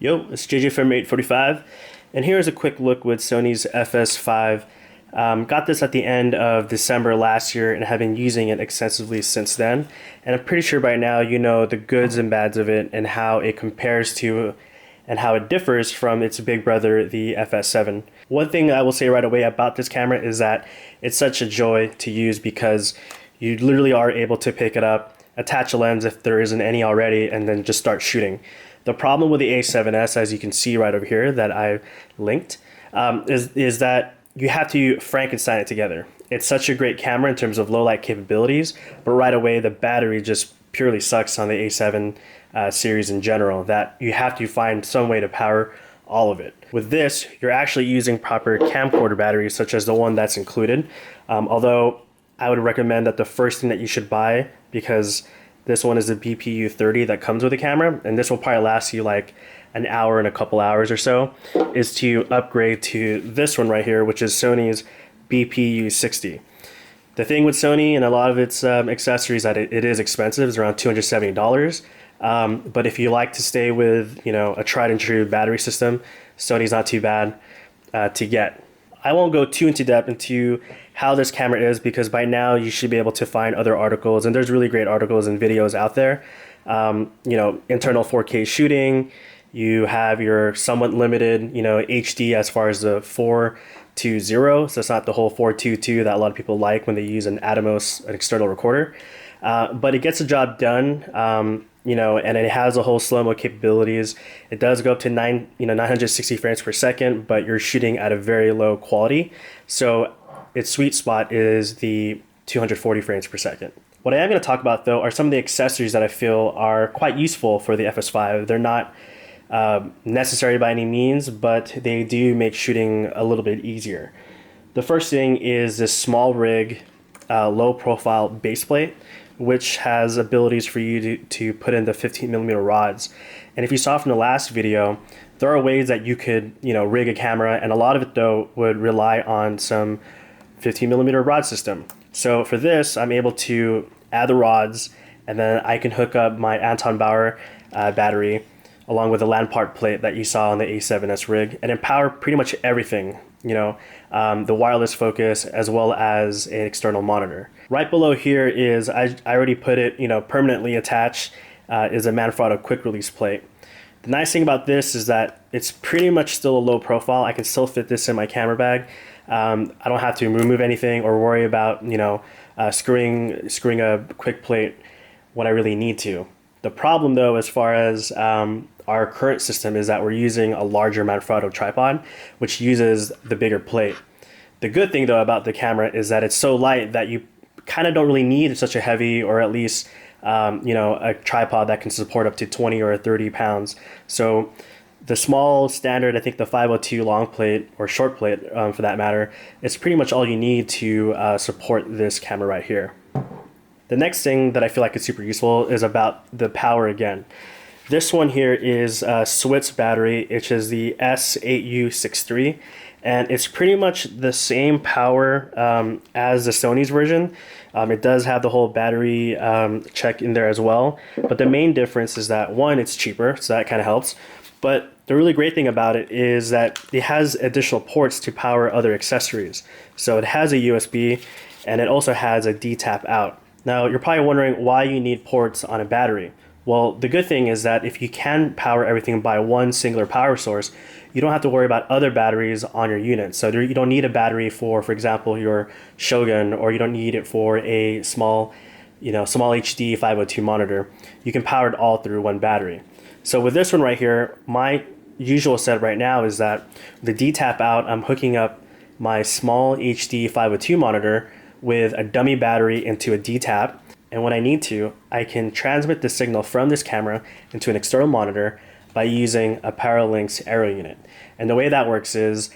Yo, it's JJ from 845, and here's a quick look with Sony's FS5. Got this at the end of December last year and have been using it extensively since then. And I'm pretty sure by now you know the goods and bads of it and how it compares to and how it differs from its big brother, the FS7. One thing I will say right away about this camera is that it's such a joy to use because you literally are able to pick it up, attach a lens if there isn't any already, and then just start shooting. The problem with the A7S, as you can see right over here that I linked, is that you have to Frankenstein it together. It's such a great camera in terms of low light capabilities, but right away the battery just purely sucks on the A7 series in general, that you have to find some way to power all of it. With this, you're actually using proper camcorder batteries, such as the one that's included. Although I would recommend that the first thing that you should buy, because this one is the BPU 30 that comes with the camera, and this will probably last you like an hour and a couple hours or so, is to upgrade to this one right here, which is Sony's BPU 60. The thing with Sony and a lot of its accessories that it is expensive. It's around $270. But if you like to stay with, you know, a tried and true battery system, Sony's not too bad to get. I won't go too into depth into how this camera is, because by now you should be able to find other articles, and there's really great articles and videos out there. You know, internal 4K shooting, you have your somewhat limited, you know, HD as far as the 420, so it's not the whole 422 that a lot of people like when they use an Atomos, an external recorder. But it gets the job done. You know, and it has a whole slow-mo capabilities. It does go up to 960 frames per second, but you're shooting at a very low quality. So its sweet spot is the 240 frames per second. What I am going to talk about though are some of the accessories that I feel are quite useful for the FS5. They're not necessary by any means, but they do make shooting a little bit easier. The first thing is this small rig, low profile base plate, which has abilities for you to put in the 15mm rods. And if you saw from the last video, there are ways that you could, you know, rig a camera, and a lot of it though would rely on some 15mm rod system. So for this, I'm able to add the rods, and then I can hook up my Anton Bauer battery along with the LAN part plate that you saw on the A7S rig, and empower pretty much everything, you know, the wireless focus as well as an external monitor. Right below here is, I already put it, you know, permanently attached, is a Manfrotto quick release plate. The nice thing about this is that it's pretty much still a low profile. I can still fit this in my camera bag. I don't have to remove anything or worry about, you know, screwing a quick plate when I really need to. The problem though, as far as our current system, is that we're using a larger Manfrotto tripod, which uses the bigger plate. The good thing though about the camera is that it's so light that you kind of don't really need such a heavy, or at least you know, a tripod that can support up to 20 or 30 pounds. So the small standard, I think the 502 long plate, or short plate for that matter, is pretty much all you need to support this camera right here. The next thing that I feel like is super useful is about the power again. This one here is a Switz battery, which is the S8U63, and it's pretty much the same power as the Sony's version. It does have the whole battery check in there as well, but the main difference is that, one, it's cheaper, so that kind of helps, but the really great thing about it is that it has additional ports to power other accessories. So it has a USB, and it also has a D-tap out. Now, you're probably wondering why you need ports on a battery. Well, the good thing is that if you can power everything by one singular power source, you don't have to worry about other batteries on your unit. So you don't need a battery for example, your Shogun, or you don't need it for a small HD 502 monitor. You can power it all through one battery. So with this one right here, my usual setup right now is that the D-tap out, I'm hooking up my small HD 502 monitor with a dummy battery into a D-tap, and when I need to, I can transmit the signal from this camera into an external monitor by using a Paralinx Aero unit. And the way that works is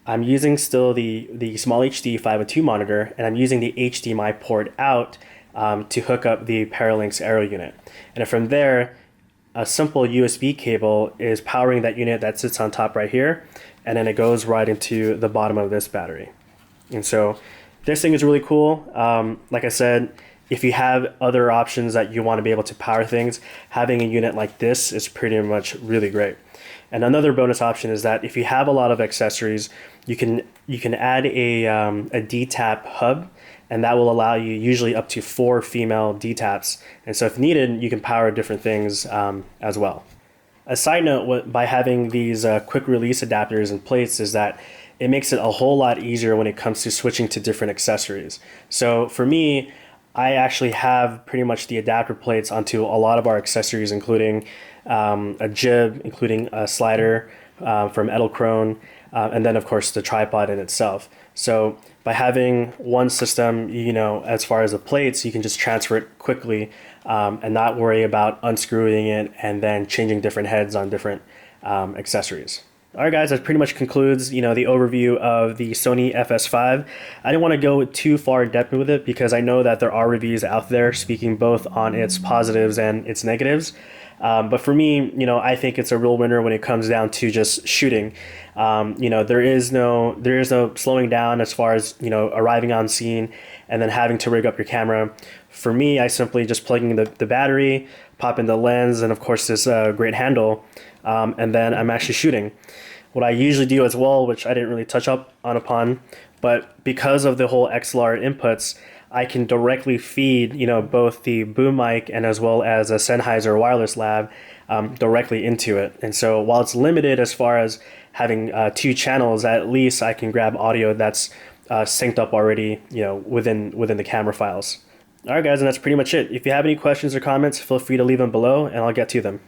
I'm using still the small HD 502 monitor, and I'm using the HDMI port out to hook up the Paralinx Aero unit. And from there, a simple USB cable is powering that unit that sits on top right here, and then it goes right into the bottom of this battery. And so this thing is really cool. Like I said, if you have other options that you want to be able to power things, having a unit like this is pretty much really great. And another bonus option is that if you have a lot of accessories, you can add a D-tap hub, and that will allow you usually up to 4 female D-taps. And so if needed, you can power different things as well. A side note, by having these quick release adapters and plates is that it makes it a whole lot easier when it comes to switching to different accessories. So for me, I actually have pretty much the adapter plates onto a lot of our accessories, including a jib, including a slider from Edelkrone, and then of course the tripod in itself. So by having one system, as far as the plates, you can just transfer it quickly and not worry about unscrewing it and then changing different heads on different accessories. All right, guys, that pretty much concludes, the overview of the Sony FS5. I didn't want to go too far in depth with it because I know that there are reviews out there speaking both on its positives and its negatives. But for me, I think it's a real winner when it comes down to just shooting. There is no slowing down as far as, arriving on scene and then having to rig up your camera. For me, I simply just plug in the battery, pop in the lens, and of course this great handle, and then I'm actually shooting. What I usually do as well, which I didn't really touch upon, but because of the whole XLR inputs, I can directly feed, both the boom mic and as well as a Sennheiser wireless lab directly into it. And so while it's limited as far as having 2 channels, at least I can grab audio that's synced up already, within the camera files. All right, guys, and that's pretty much it. If you have any questions or comments, feel free to leave them below and I'll get to them.